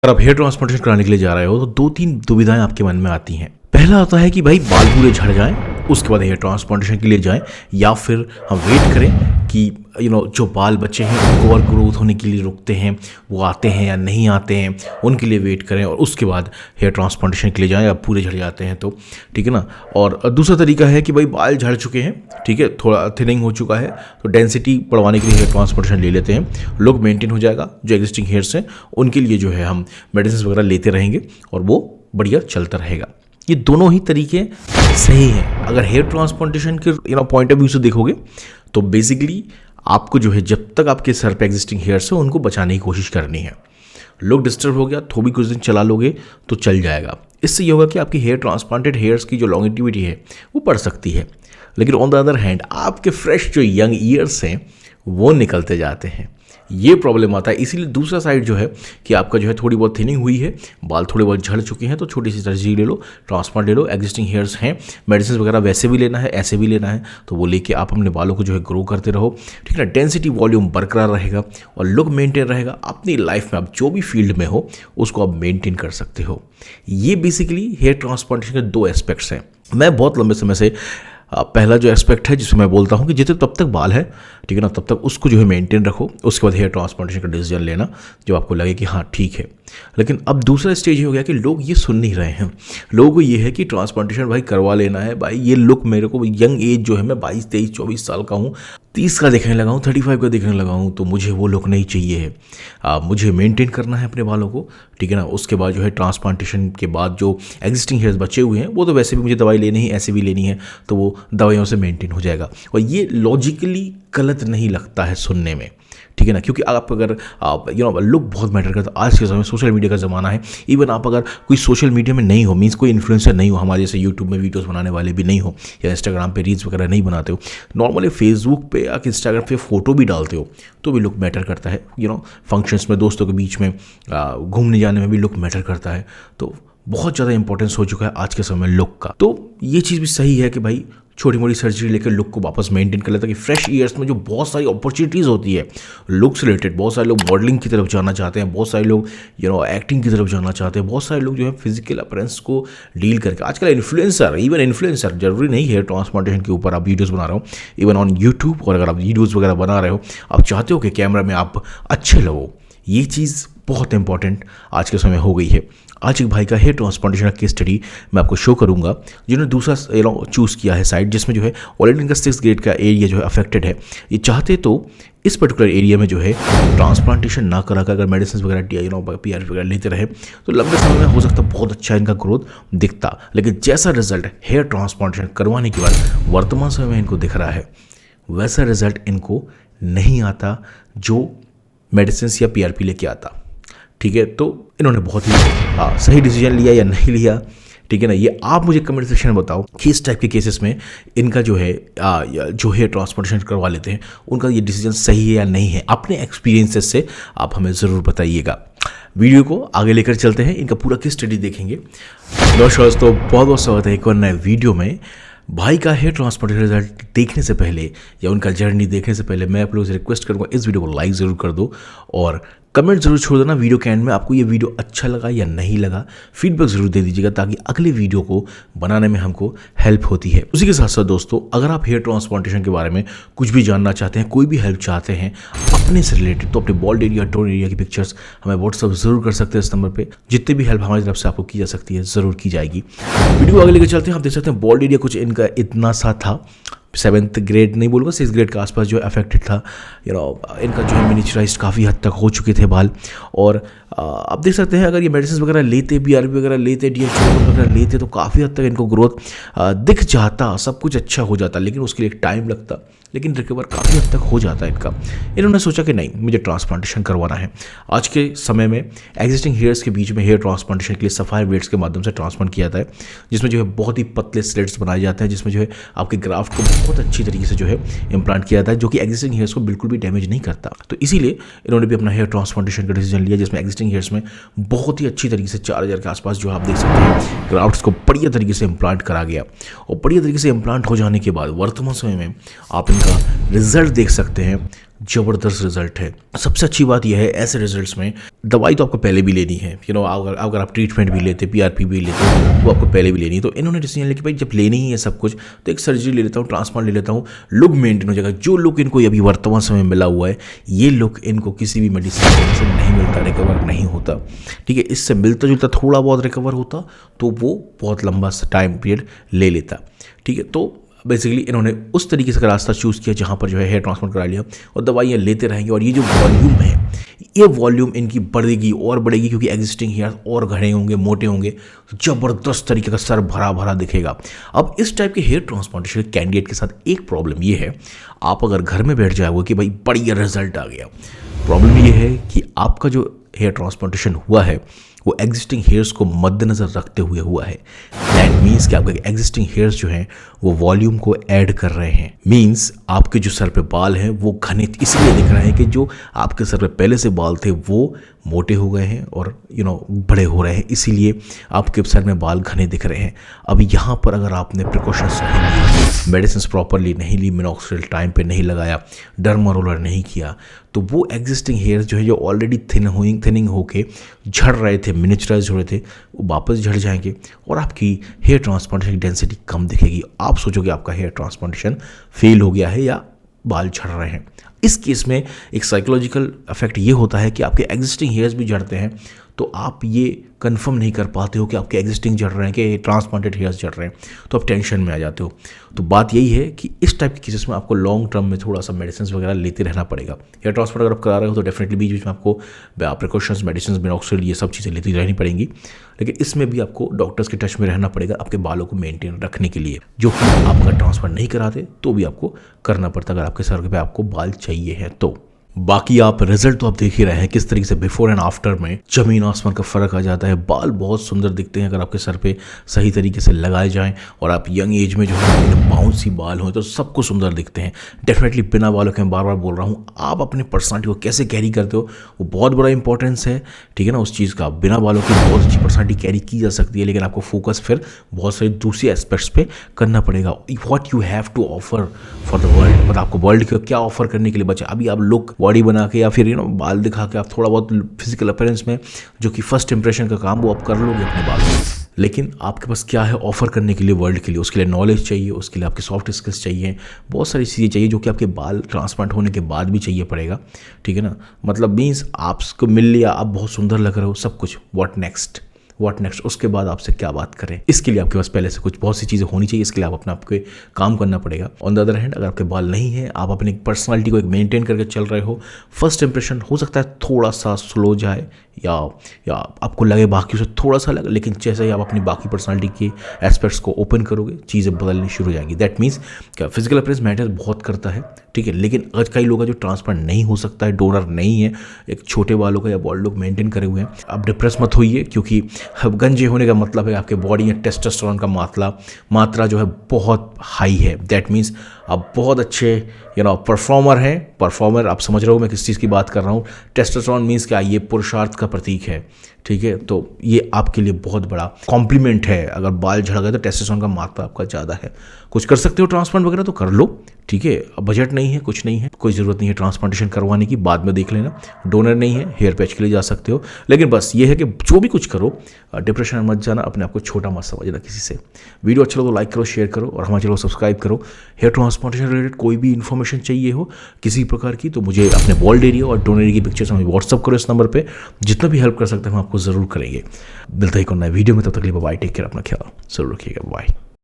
अगर आप hair transplantation कराने के लिए जा रहे हो तो दो तीन दुविधाएं आपके मन में आती हैं। पहला आता है कि भाई बाल पूरे झड़ जाएं उसके बाद हेयर ट्रांसप्लांटेशन के लिए जाएं, या फिर हम वेट करें कि जो बाल बचे हैं उनको और ग्रोथ होने के लिए रुकते हैं, वो आते हैं या नहीं आते हैं, उनके लिए वेट करें और उसके बाद हेयर ट्रांसप्लांटेशन के लिए जाएं, या पूरे झड़ जाते हैं तो, ठीक है ना। और दूसरा तरीका है कि भाई बाल झड़ चुके हैं, ठीक है, थोड़ा थिनिंग हो चुका है, तो डेंसिटी बढ़वाने के लिए हेयर ट्रांसप्लांटेशन ले लेते हैं, लुक मेंटेन हो जाएगा, जो एग्जिस्टिंग हेयर्स हैं उनके लिए जो है हम मेडिसिन वगैरह लेते रहेंगे और वो बढ़िया चलता रहेगा। ये दोनों ही तरीके सही हैं। अगर हेयर ट्रांसप्लांटेशन के पॉइंट ऑफ व्यू से देखोगे तो बेसिकली आपको जो है जब तक आपके सर पे एग्जिस्टिंग हेयर्स है उनको बचाने की कोशिश करनी है। लुक डिस्टर्ब हो गया तो भी कुछ दिन चला लोगे तो चल जाएगा। इससे ये होगा कि आपकी हेयर ट्रांसप्लांटेड हेयर्स की जो लॉन्गेटिविटी है वो बढ़ सकती है, लेकिन ऑन द अदर हैंड आपके फ्रेश जो यंग ईयर्स हैं वो निकलते जाते हैं, ये प्रॉब्लम आता है। इसीलिए दूसरा साइड जो है कि आपका जो है थोड़ी बहुत थिनिंग हुई है, बाल थोड़े बहुत झड़ चुके हैं, तो छोटी सी सर्जरी ले लो, ट्रांसप्लांट ले लो, एग्जिस्टिंग हेयर्स हैं, मेडिसिन वगैरह वैसे भी लेना है ऐसे भी लेना है, तो वो लेके आप अपने बालों को जो है ग्रो करते रहो, ठीक है ना। डेंसिटी वॉल्यूम बरकरार रहेगा और लुक मेंटेन रहेगा। अपनी लाइफ में आप जो भी फील्ड में हो उसको आप मेंटेन कर सकते हो। ये बेसिकली हेयर ट्रांसप्लांटेशन के दो एस्पेक्ट्स हैं। मैं बहुत लंबे समय से पहला जो एस्पेक्ट है जिसमें मैं बोलता हूँ कि जितने तब तक बाल है, ठीक है ना, तब तक उसको जो है मेंटेन रखो, उसके बाद हेयर ट्रांसप्लांटेशन का डिसीजन लेना जब आपको लगे कि हाँ ठीक है। लेकिन अब दूसरा स्टेज हो गया कि लोग ये सुन नहीं रहे हैं। लोगों को ये है कि ट्रांसप्लांटेशन भाई करवा लेना है, भाई ये लुक मेरे को यंग एज जो है, मैं 22, 23, 24 साल का हूँ, 30 का देखने लगा हूँ, 35 का देखने लगा हूँ, तो मुझे वो लुक नहीं चाहिए है। मुझे मेंटेन करना है अपने बालों को, ठीक है ना। उसके बाद जो है ट्रांसप्लांटेशन के बाद जो एग्जिस्टिंग हेयर्स बचे हुए हैं वो तो वैसे भी मुझे दवाई लेनी है, ऐसे भी लेनी है, तो वो दवाइयों से मेंटेन हो जाएगा। और ये लॉजिकली गलत नहीं लगता है सुनने में, ठीक है ना, क्योंकि आप अगर लुक बहुत मैटर करता है। आज के समय सोशल मीडिया का ज़माना है। इवन आप अगर कोई सोशल मीडिया में नहीं हो, मीन्स कोई इन्फ्लुएंसर नहीं हो, हमारे जैसे यूट्यूब में वीडियोस बनाने वाले भी नहीं हो, या इंस्टाग्राम पे रील्स वगैरह नहीं बनाते हो, नॉर्मली फेसबुक पे या इंस्टाग्राम पे फोटो भी डालते हो तो भी लुक मैटर करता है। फंक्शंस में दोस्तों के बीच में घूमने जाने में भी लुक मैटर करता है। तो बहुत ज़्यादा इंपॉर्टेंस हो चुका है आज के समय लुक का। तो ये चीज़ भी सही है कि भाई छोटी मोटी सर्जरी लेकर लुक को वापस मेंटेन कर लेता, कि फ्रेश ईयर्स में जो बहुत सारी अपॉर्चुनिटीज़ होती है लुक से रिलेटेड, बहुत सारे लोग मॉडलिंग की तरफ जाना चाहते हैं, बहुत सारे लोग एक्टिंग की तरफ जाना चाहते हैं, बहुत सारे लोग जो है फिजिकल अपीयरेंस को डील करके आजकल इन्फ्लुएंसर जरूरी नहीं हेयर ट्रांसप्लांटेशन के ऊपर आप वीडियोज़ बना रहे हो, इवन ऑन यूट्यूब, और अगर आप वीडियोज़ वगैरह बना रहे हो, आप चाहते हो कि कैमरा में आप अच्छे लगो, ये चीज़ बहुत इंपॉर्टेंट आज के समय हो गई है। आज एक भाई का हेयर ट्रांसप्लांटेशन का केस स्टडी मैं आपको शो करूंगा, जिन्होंने दूसरा चूज़ किया है साइड, जिसमें जो है ऑलरेडी इनका 6th ग्रेड का एरिया जो है अफेक्टेड है। ये चाहते तो इस पर्टिकुलर एरिया में जो है ट्रांसप्लांटेशन ना करा कर अगर मेडिसिन वगैरह PRP वगैरह लेते रहे तो लंबे समय में हो सकता बहुत अच्छा इनका ग्रोथ दिखता। लेकिन जैसा रिजल्ट हेयर ट्रांसप्लांटेशन करवाने के बाद वर्तमान समय में इनको दिख रहा है, वैसा रिजल्ट इनको नहीं आता जो मेडिसिन या PRP लेके आता, ठीक है। तो इन्होंने बहुत ही सही डिसीजन लिया या नहीं लिया, ठीक है ना, ये आप मुझे कमेंट सेक्शन में बताओ कि इस टाइप के केसेस में इनका जो है जो हेयर ट्रांसप्लांटेशन करवा लेते हैं उनका ये डिसीजन सही है या नहीं है। अपने एक्सपीरियंसेस से आप हमें ज़रूर बताइएगा। वीडियो को आगे लेकर चलते हैं, इनका पूरा केस स्टडी देखेंगे। दोस्तों बहुत बहुत स्वागत है एक और नए वीडियो में। भाई का हेयर ट्रांसप्लांटेशन रिजल्ट देखने से पहले या उनका जर्नी देखने से पहले मैं आप लोगों से रिक्वेस्ट करूँगा इस वीडियो को लाइक ज़रूर कर दो और कमेंट जरूर छोड़ देना वीडियो के एंड में, आपको ये वीडियो अच्छा लगा या नहीं लगा, फीडबैक जरूर दे दीजिएगा ताकि अगले वीडियो को बनाने में हमको हेल्प होती है। उसी के साथ साथ दोस्तों, अगर आप हेयर ट्रांसप्लांटेशन के बारे में कुछ भी जानना चाहते हैं, कोई भी हेल्प चाहते हैं अपने से रिलेटेड, तो अपने बॉल्ड एरिया टोन एरिया की पिक्चर्स हमें व्हाट्सअप जरूर कर सकते हैं इस नंबर पर। जितनी भी हेल्प हमारी तरफ से आपको की जा सकती है ज़रूर की जाएगी। वीडियो आगे लेकर चलते हैं। आप देख सकते हैं बॉल्ड एरिया कुछ इनका इतना सा था, 7th ग्रेड नहीं बोलूँगा, 6th ग्रेड के आसपास जो अफेक्टेड था। इनका जो है मिनिचराइज काफ़ी हद तक हो चुके थे बाल। और आप देख सकते हैं अगर ये मेडिसिन वगैरह लेते, PRP वगैरह लेते, DHA वगैरह लेते तो काफ़ी हद तक इनको ग्रोथ दिख जाता, सब कुछ अच्छा हो जाता, लेकिन उसके लिए टाइम लगता, लेकिन रिकवर काफ़ी हद तक हो जाता है इनका। इन्होंने सोचा कि नहीं, मुझे ट्रांसप्लांटेशन करवाना है। आज के समय में एग्जिस्टिंग हेयर्स के बीच में हेयर ट्रांसप्लांटेशन के लिए सफायर ब्लेड्स के माध्यम से ट्रांसप्लांट किया जाता है, जिसमें जो है बहुत ही पतले स्लिट्स बनाए जाते हैं, जिसमें जो है आपके ग्राफ्ट को बहुत अच्छी तरीके से जो है इम्प्लांट किया जाता है, जो कि एग्जिस्टिंग हेयर्स को बिल्कुल भी डैमेज नहीं करता। तो इसीलिए इन्होंने भी अपना हेयर ट्रांसप्लांटेशन का डिसीजन लिया, जिसमें एग्जिस्टिंग हेयर्स में बहुत ही अच्छी तरीके से 4000 के आसपास जो आप देख सकते हैं ग्राफ्ट्स को बढ़िया तरीके से इम्प्लांट करा गया। और बढ़िया तरीके से इम्प्लांट हो जाने के बाद वर्तमान समय में आप इनका रिजल्ट देख सकते हैं ज़बरदस्त रिजल्ट है। सबसे अच्छी बात यह है ऐसे रिजल्ट्स में दवाई तो आपको पहले भी लेनी है, अगर आप ट्रीटमेंट भी लेते, PRP भी लेते, वो आपको पहले भी लेनी है। तो इन्होंने डिसीजन लिया कि भाई जब लेनी ही है सब कुछ, तो एक सर्जरी ले लेता हूँ, ट्रांसप्लांट ले लेता हूँ, लुक मेंटेन हो जाएगा। जो लुक इनको अभी वर्तमान समय में मिला हुआ है, ये लुक इनको किसी भी मेडिसिन से नहीं मिलता, रिकवर नहीं होता, ठीक है। इससे मिलता जुलता थोड़ा बहुत रिकवर होता तो वो बहुत लंबा टाइम पीरियड ले लेता, ठीक है। तो बेसिकली इन्होंने उस तरीके से रास्ता चूज़ किया जहाँ पर जो है हेयर ट्रांसप्लांट करा लिया और दवाइयाँ लेते रहेंगे, और ये जो वॉल्यूम है, ये वॉल्यूम इनकी बढ़ेगी और बढ़ेगी, क्योंकि एग्जिस्टिंग हेयर और घने होंगे, मोटे होंगे, ज़बरदस्त तरीके का सर भरा भरा दिखेगा। अब इस टाइप के हेयर ट्रांसप्लांटेशन कैंडिडेट के साथ एक प्रॉब्लम ये है, आप अगर घर में बैठ जाओगे कि भाई बढ़िया रिजल्ट आ गया, प्रॉब्लम ये है कि आपका जो हेयर ट्रांसप्लांटेशन हुआ है वो एग्जिस्टिंग हेयर्स को मद्देनज़र रखते हुए हुआ है। दैट मीन्स कि आपके एग्जिस्टिंग हेयर्स जो हैं वो वॉल्यूम को ऐड कर रहे हैं। मीन्स आपके जो सर पे बाल हैं वो घने इसलिए दिख रहे हैं कि जो आपके सर पे पहले से बाल थे वो मोटे हो गए हैं और बड़े हो रहे हैं, इसीलिए आपके सर में बाल घने दिख रहे हैं। अब यहाँ पर अगर आपने प्रिकॉशंस नहीं लिए, मेडिसिन प्रॉपरली नहीं ली, मिनॉक्सिडिल टाइम पे नहीं लगाया, डर्मा रोलर नहीं किया, तो वो एग्जिस्टिंग हेयर्स जो है जो ऑलरेडी थिनिंग होके झड़ रहे थे, मिनिचराइज हो रहे थे, वो वापस झड़ जाएंगे और आपकी हेयर ट्रांसप्लांटेशन की डेंसिटी कम दिखेगी। आप सोचोगे आपका हेयर ट्रांसप्लांटेशन फेल हो गया है या बाल झड़ रहे हैं। इस केस में एक साइकोलॉजिकल इफेक्ट ये होता है कि आपके एग्जिस्टिंग हेयर्स भी झड़ते हैं, तो आप ये कंफर्म नहीं कर पाते हो कि आपके एग्जिस्टिंग झड़ रहे हैं कि ट्रांसप्लांटेड हेयर्स झड़ रहे हैं, तो आप टेंशन में आ जाते हो। तो बात यही है कि इस टाइप के केसेस में आपको लॉन्ग टर्म में थोड़ा सा मेडिसिन वगैरह लेते रहना पड़ेगा। हेयर ट्रांसप्लांट अगर आप करा रहे हो तो डेफिनेटली बीच बीच में आपको प्रिकॉशंस, मेडिसिन, मिनॉक्सिडिल, ये सब चीज़ें लेती रहनी पड़ेंगी, लेकिन इसमें भी आपको डॉक्टर्स के टच में रहना पड़ेगा आपके बालों को मेंटेन रखने के लिए, जो कि आप अगर ट्रांसप्लांट नहीं कराते तो भी आपको करना पड़ता अगर आपके सर पे आपको बाल चाहिए हैं तो। बाकी आप रिजल्ट तो आप देख ही रहे हैं किस तरीके से बिफोर एंड आफ्टर में जमीन आसमान का फ़र्क आ जाता है। बाल बहुत सुंदर दिखते हैं अगर आपके सर पे सही तरीके से लगाए जाएं, और आप यंग एज में जो है बाउंसी बाल हो तो सबको सुंदर दिखते हैं। डेफिनेटली बिना बालों के मैं बार बार बोल रहा हूँ, आप अपने पर्सनालिटी को कैसे कैरी करते हो वो बहुत बड़ा इंपॉर्टेंस है, ठीक है ना। उस चीज़ का बिना बालों की बहुत अच्छी पर्सनालिटी कैरी की जा सकती है, लेकिन आपको फोकस फिर बहुत सारी दूसरी एस्पेक्ट्स पे करना पड़ेगा। What you have to offer for the world, मतलब आपको वर्ल्ड को क्या ऑफर करने के लिए बचा। अभी आप लुक बॉडी बना के या फिर बाल दिखा के आप थोड़ा बहुत फिजिकल अपीयरेंस में जो कि फर्स्ट इंप्रेशन का काम वो आप कर लोगे अपने बालों में, लेकिन आपके पास क्या है ऑफर करने के लिए वर्ल्ड के लिए। उसके लिए नॉलेज चाहिए, उसके लिए आपके सॉफ्ट स्किल्स चाहिए, बहुत सारी चीज़ें चाहिए जो कि आपके बाल ट्रांसप्लांट होने के बाद भी चाहिए पड़ेगा, ठीक है ना। मतलब मीन्स आपको मिल लिया, आप बहुत सुंदर लग रहे हो, सब कुछ, व्हाट नेक्स्ट, उसके बाद आपसे क्या बात करें। इसके लिए आपके पास पहले से कुछ बहुत सी चीज़ें होनी चाहिए, इसके लिए आप अपना आपके काम करना पड़ेगा। ऑन द अदर हैंड अगर आपके बाल नहीं है, आप अपनी पर्सनालिटी को एक मेंटेन करके चल रहे हो, फर्स्ट इंप्रेशन हो सकता है थोड़ा सा स्लो जाए या आपको लगे बाकी से थोड़ा सा लगे, लेकिन जैसे ही आप अपनी बाकी पर्सनालिटी के एस्पेक्ट्स को ओपन करोगे चीज़ें बदलनी शुरू हो जाएंगी। दैट मीन्स क्या फिजिकल अपीयरेंस मैटर बहुत करता है, ठीक है, लेकिन आज कई लोग हैं जो ट्रांसप्लांट नहीं हो सकता है, डोनर नहीं है, एक छोटे बालों का या बॉल्ड लोग मेंटेन करे हुए हैं। आप डिप्रेस मत होइए, क्योंकि गंजे होने का मतलब है आपके बॉडी में टेस्टोस्टेरोन का मात्रा जो है बहुत हाई है। दैट मीन्स आप बहुत अच्छे परफॉर्मर हैं। परफॉर्मर आप समझ रहे हो मैं किस चीज़ की बात कर रहा हूँ। टेस्टोस्टेरोन मीन्स क्या, ये पुरुषार्थ का प्रतीक है, ठीक है। तो ये आपके लिए बहुत बड़ा कॉम्प्लीमेंट है। अगर बाल झड़ गए तो टेस्टोस्टेरोन का मात्रा आपका ज़्यादा है, कुछ कर सकते हो ट्रांसप्लांट वगैरह तो कर लो, ठीक है। अब बजट नहीं है, कुछ नहीं है, कोई ज़रूरत नहीं है ट्रांसप्लांटेशन करवाने की, बाद में देख लेना। डोनर नहीं है, हेयर पैच के लिए जा सकते हो, लेकिन बस ये है कि जो भी कुछ करो डिप्रेशन में मत जाना, अपने आप को छोटा मत समझना किसी से। वीडियो अच्छा लगे तो लाइक करो, शेयर करो और हमारे चैनल को सब्सक्राइब करो। हेयर ट्रांसप्लांटेशन रिलेटेड कोई भी इन्फॉर्मेशन चाहिए हो किसी प्रकार की तो मुझे अपने बॉल्ड एरिया और डोनर एरिया की पिक्चर्स हमें व्हाट्सअप करो इस नंबर पर। जितना भी हेल्प कर सकते हैं हम आपको ज़रूर करेंगे। मिलता है एक नए वीडियो में, तब तक के लिए बाय, टेक केयर, अपना ख्याल जरूर रखिएगा, बाय।